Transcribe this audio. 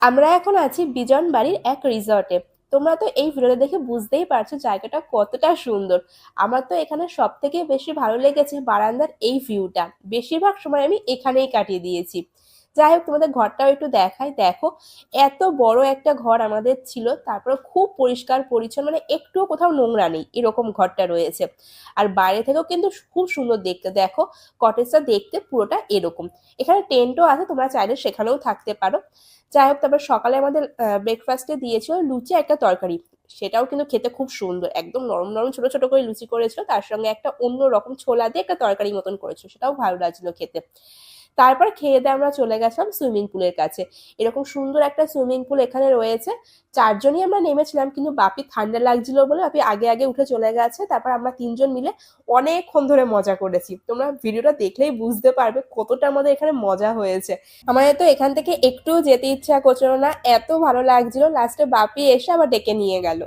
আমরা এখন আছি বিজন বাড়ির এক রিসর্টে। তোমরা তো এই ভিডিওটা দেখে বুঝতেই পারছো জায়গাটা কতটা সুন্দর। আমার তো এখানে সব থেকে বেশি ভালো লেগেছে বারান্দার এই ভিউটা। বেশিরভাগ সময় আমি এখানেই কাটিয়ে দিয়েছি। যাই হোক, তোমাদের ঘরটাও একটু দেখাই। দেখো, এত বড় একটা ঘর আমাদের ছিল, তারপর খুব পরিষ্কার পরিচ্ছন্ন, মানে একটুও কোথাও নোংরা নেই এরকম ঘরটা রয়েছে। আর বাইরে থেকেও কিন্তু খুব সুন্দর দেখতে। দেখো, কটেজটা দেখতে পুরোটা এরকম। এখানে টেন্টও আছে, তোমরা চাইলে সেখানেও থাকতে পারো। যাই হোক, তারপর সকালে আমাদের ব্রেকফাস্টে দিয়েছিল লুচি একটা তরকারি। সেটাও কিন্তু খেতে খুব সুন্দর, একদম নরম নরম ছোট ছোট করে লুচি করেছিল, তার সঙ্গে একটা অন্য রকম ছোলা দিয়ে একটা তরকারি মতন করেছিল, সেটাও ভালো লাগছিল খেতে। তারপর খেয়ে দিয়ে আমরা চলে গেছিলাম সুইমিং পুলের কাছে। এরকম সুন্দর একটা সুইমিং পুল এখানে রয়েছে। চারজনই আমরা নেমেছিলাম, কিন্তু বাপি ঠান্ডা লাগছিল বলে বাপি আগে আগে উঠে চলে গেছে। তারপর আমরা তিনজন মিলে অনেকক্ষণ ধরে মজা করেছি। তোমরা ভিডিওটা দেখলেই বুঝতে পারবে কতটা আমাদের এখানে মজা হয়েছে। আমাদের তো এখান থেকে একটু যেতে ইচ্ছা করছিল না, এত ভালো লাগছিল। লাস্টে বাপি এসে আবার ডেকে নিয়ে গেল।